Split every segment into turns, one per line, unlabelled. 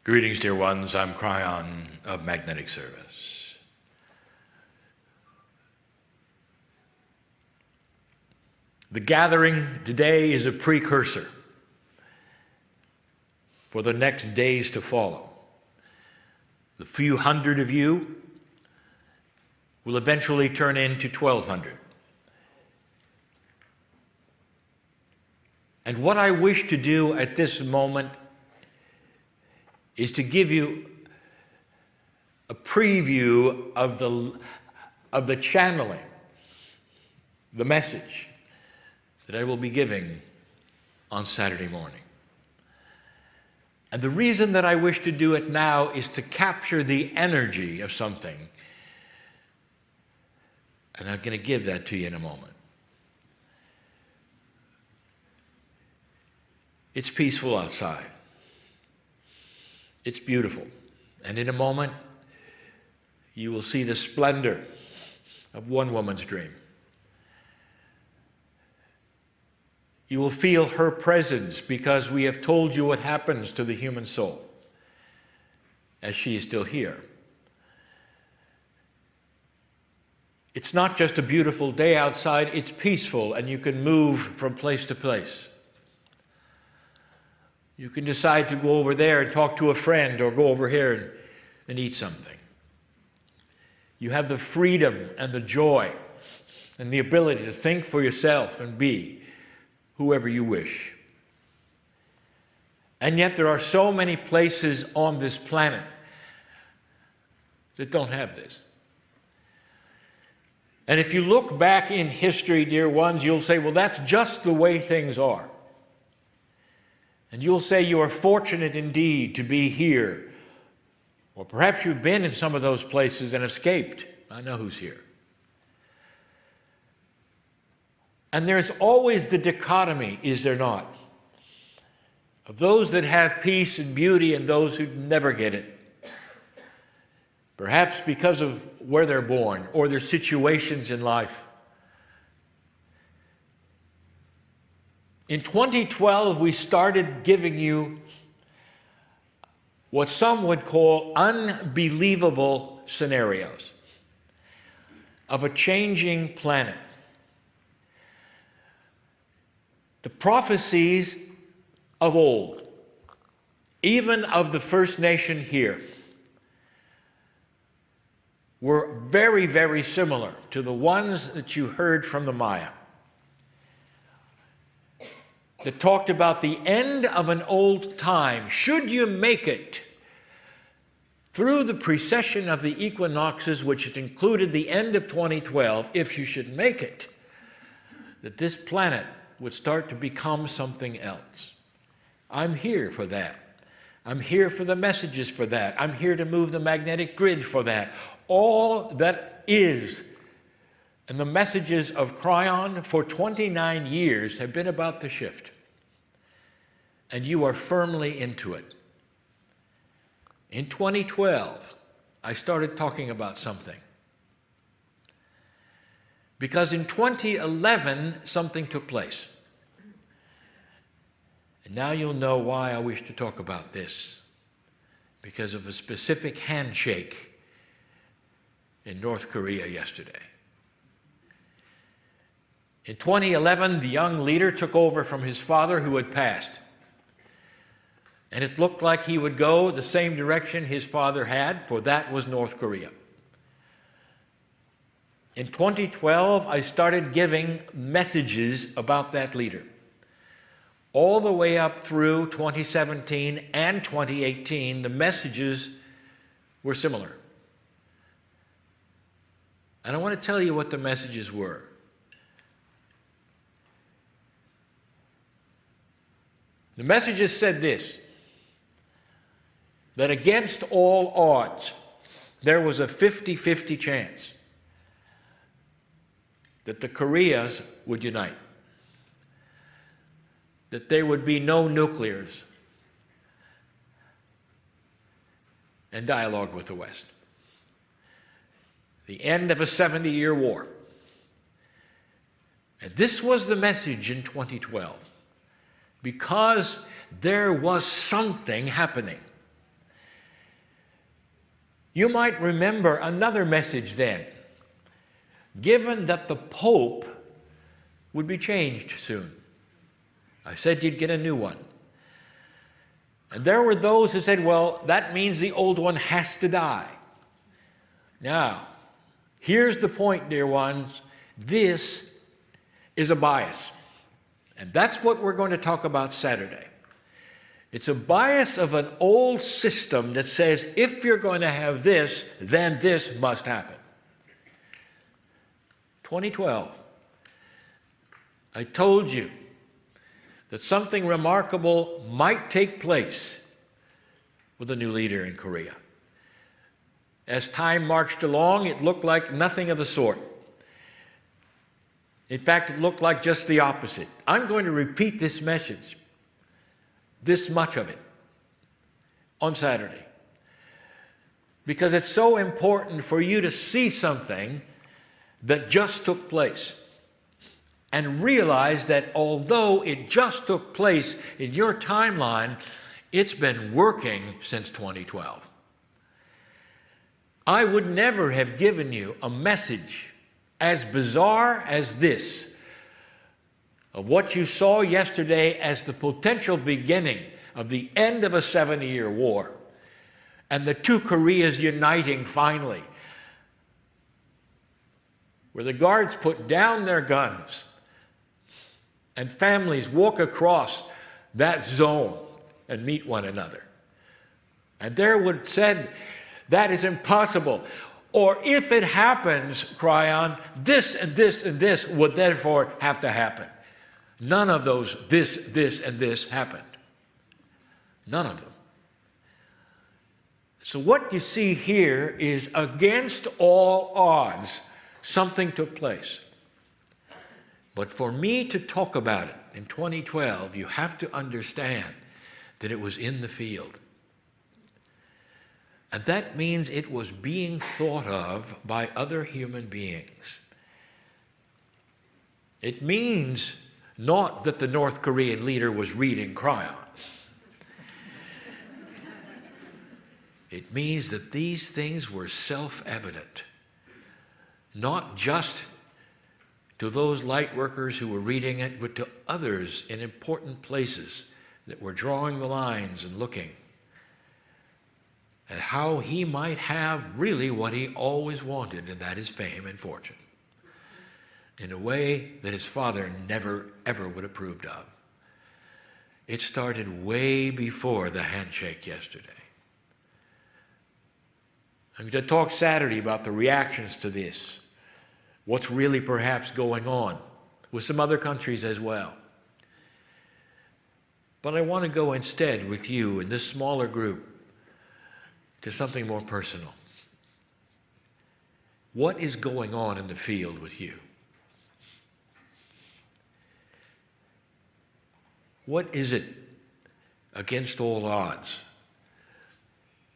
Greetings, dear ones. I'm Kryon of Magnetic Service. The gathering today is a precursor for the next days to follow. The few hundred of you will eventually turn into 1,200. And what I wish to do at this moment is to give you a preview of the channeling, the message that I will be giving on Saturday morning. And the reason that I wish to do it now is to capture the energy of something. And I'm going to give that to you in a moment. It's peaceful outside. It's beautiful. And in a moment, you will see the splendor of one woman's dream. You will feel her presence because we have told you what happens to the human soul as she is still here. It's not just a beautiful day outside, it's peaceful, and you can move from place to place. You can decide to go over there and talk to a friend, or go over here and eat something. You have the freedom and the joy and the ability to think for yourself and be whoever you wish. And yet there are so many places on this planet that don't have this. And if you look back in history, dear ones, you'll say, well, that's just the way things are. And you'll say you are fortunate indeed to be here. Or perhaps you've been in some of those places and escaped. I know who's here. And there's always the dichotomy, is there not? Of those that have peace and beauty and those who never get it. Perhaps because of where they're born or their situations in life. In 2012, we started giving you what some would call unbelievable scenarios of a changing planet. The prophecies of old, even of the First Nation here, were very, very similar to the ones that you heard from the Maya, that talked about the end of an old time. Should you make it through the precession of the equinoxes, which had included the end of 2012, if you should make it, that this planet would start to become something else. I'm here for that. I'm here for the messages for that. I'm here to move the magnetic grid for that. All that is. And the messages of Kryon for 29 years have been about the shift. And you are firmly into it. In 2012, I started talking about something. Because in 2011, something took place. And now you'll know why I wish to talk about this. Because of a specific handshake in North Korea yesterday. In 2011, the young leader took over from his father who had passed. And it looked like he would go the same direction his father had, for that was North Korea. In 2012, I started giving messages about that leader. All the way up through 2017 and 2018, the messages were similar. And I want to tell you what the messages were. The messages said this, that against all odds, there was a 50-50 chance that the Koreas would unite, that there would be no nuclears, and dialogue with the West. The end of a 70-year war. And this was the message in 2012. Because there was something happening. You might remember another message then, given that the Pope would be changed soon. I said you'd get a new one. And there were those who said, well, that means the old one has to die. Now, here's the point, dear ones. This is a bias. And that's what we're going to talk about Saturday. It's a bias of an old system that says if you're going to have this, then this must happen. 2012. I told you that something remarkable might take place with a new leader in Korea. As time marched along, it looked like nothing of the sort. In fact, it looked like just the opposite. I'm going to repeat this message, this much of it, on Saturday, because it's so important for you to see something that just took place and realize that although it just took place in your timeline, it's been working since 2012. I would never have given you a message as bizarre as this, of what you saw yesterday as the potential beginning of the end of a 70-year war and the two Koreas uniting finally, where the guards put down their guns and families walk across that zone and meet one another. And there would said, that is impossible. Or if it happens, Kryon, this and this and this would therefore have to happen. None of those this, and this happened. None of them. So what you see here is against all odds, something took place. But for me to talk about it in 2012, you have to understand that it was in the field. And that means it was being thought of by other human beings. It means not that the North Korean leader was reading Kryon. It means that these things were self-evident, not just to those light workers who were reading it, but to others in important places that were drawing the lines and looking at how he might have really what he always wanted, and that is fame and fortune, in a way that his father never, ever would have approved of. It started way before the handshake yesterday. I'm going to talk Saturday about the reactions to this, what's really perhaps going on with some other countries as well. But I want to go instead with you in this smaller group to something more personal. What is going on in the field with you? What is it, against all odds,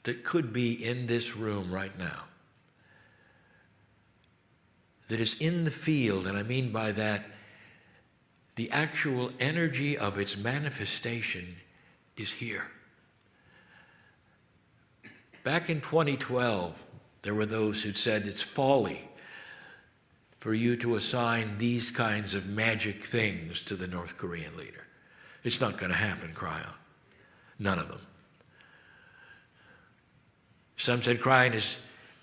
that could be in this room right now, that is in the field, and I mean by that, the actual energy of its manifestation is here? Back in 2012, there were those who said it's folly for you to assign these kinds of magic things to the North Korean leader. It's not going to happen, Kryon. None of them. Some said Kryon is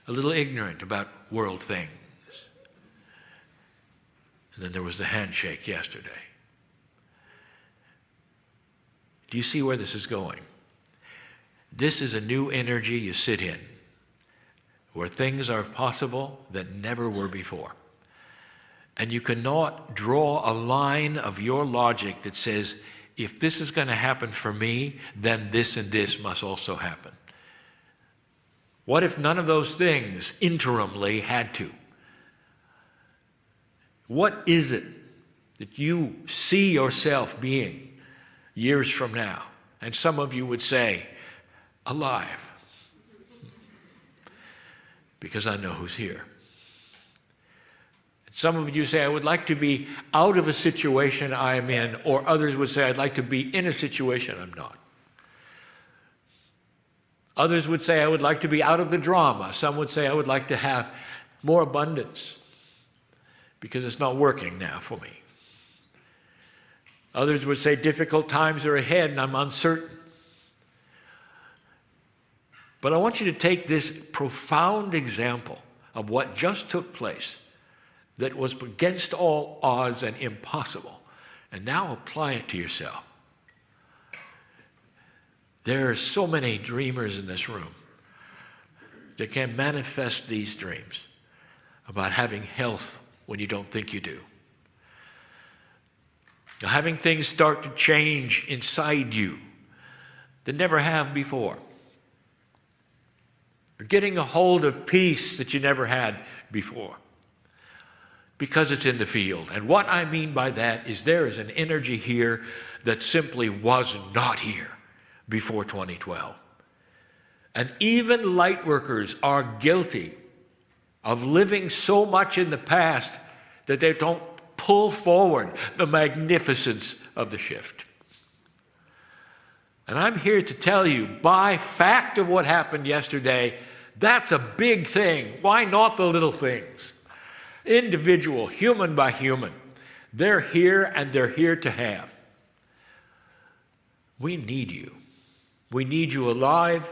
a little ignorant about world things. And then there was the handshake yesterday. Do you see where this is going? This is a new energy you sit in, where things are possible that never were before. And you cannot draw a line of your logic that says, if this is going to happen for me, then this and this must also happen. What if none of those things interimly had to? What is it that you see yourself being years from now? And some of you would say, alive. Because I know who's here. Some of you say, I would like to be out of a situation I am in, or others would say, I'd like to be in a situation I'm not. Others would say, I would like to be out of the drama. Some would say, I would like to have more abundance because it's not working now for me. Others would say, difficult times are ahead and I'm uncertain. But I want you to take this profound example of what just took place that was against all odds and impossible, and now apply it to yourself. There are so many dreamers in this room that can manifest these dreams about having health when you don't think you do. Now, having things start to change inside you that never have before. Or getting a hold of peace that you never had before. Because it's in the field. And what I mean by that is there is an energy here that simply was not here before 2012. And even light workers are guilty of living so much in the past that they don't pull forward the magnificence of the shift. And I'm here to tell you, by fact of what happened yesterday, that's a big thing. Why not the little things? Individual, human by human. They're here and they're here to have. We need you. We need you alive.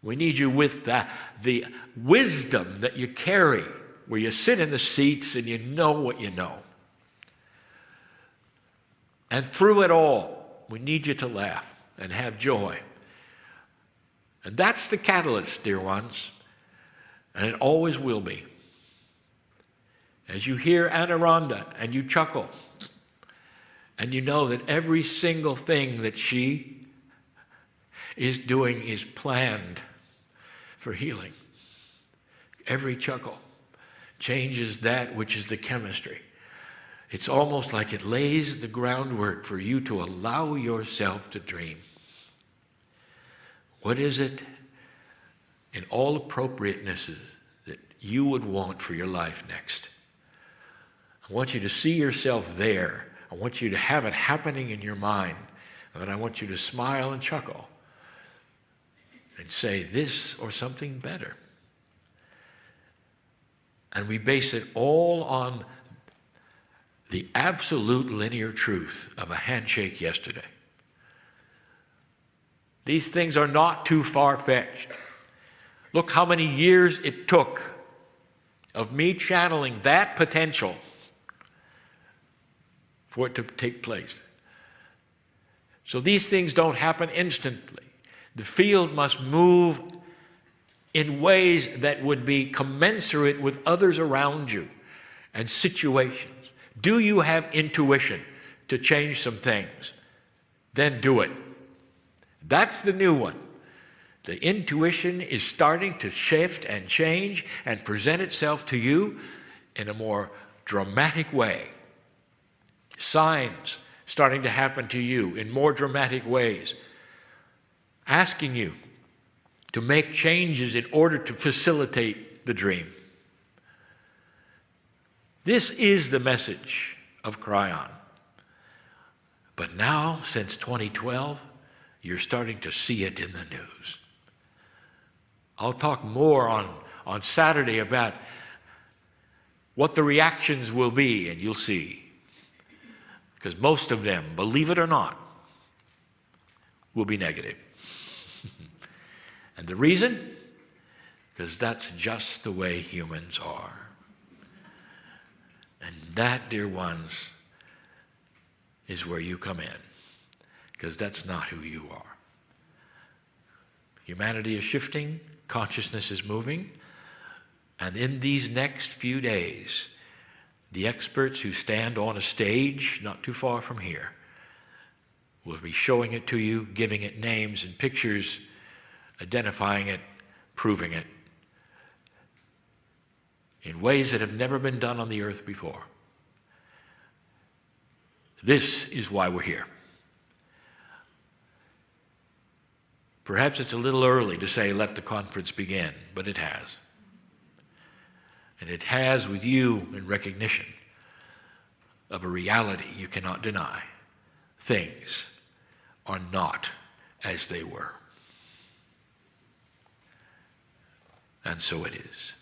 We need you with the wisdom that you carry, where you sit in the seats and you know what you know. And through it all, we need you to laugh and have joy. And that's the catalyst, dear ones, and it always will be. As you hear Anaranda and you chuckle, and you know that every single thing that she is doing is planned for healing. Every chuckle changes that which is the chemistry. It's almost like it lays the groundwork for you to allow yourself to dream. What is it in all appropriatenesses that you would want for your life next? I want you to see yourself there. I want you to have it happening in your mind. And I want you to smile and chuckle and say this or something better. And we base it all on the absolute linear truth of a handshake yesterday. These things are not too far-fetched. Look how many years it took of me channeling that potential for it to take place. So these things don't happen instantly. The field must move in ways that would be commensurate with others around you and situations. Do you have intuition to change some things? Then do it. That's the new one. The intuition is starting to shift and change and present itself to you in a more dramatic way. Signs starting to happen to you in more dramatic ways, asking you to make changes in order to facilitate the dream. This is the message of Kryon. But now, since 2012, you're starting to see it in the news. I'll talk more on Saturday about what the reactions will be, and you'll see. Because most of them, believe it or not, will be negative. And the reason? Because that's just the way humans are. And that, dear ones, is where you come in. Because that's not who you are. Humanity is shifting, consciousness is moving, and in these next few days, the experts who stand on a stage not too far from here will be showing it to you, giving it names and pictures, identifying it, proving it, in ways that have never been done on the earth before. This is why we're here. Perhaps it's a little early to say, let the conference begin, but it has. And it has with you in recognition of a reality you cannot deny. Things are not as they were. And so it is.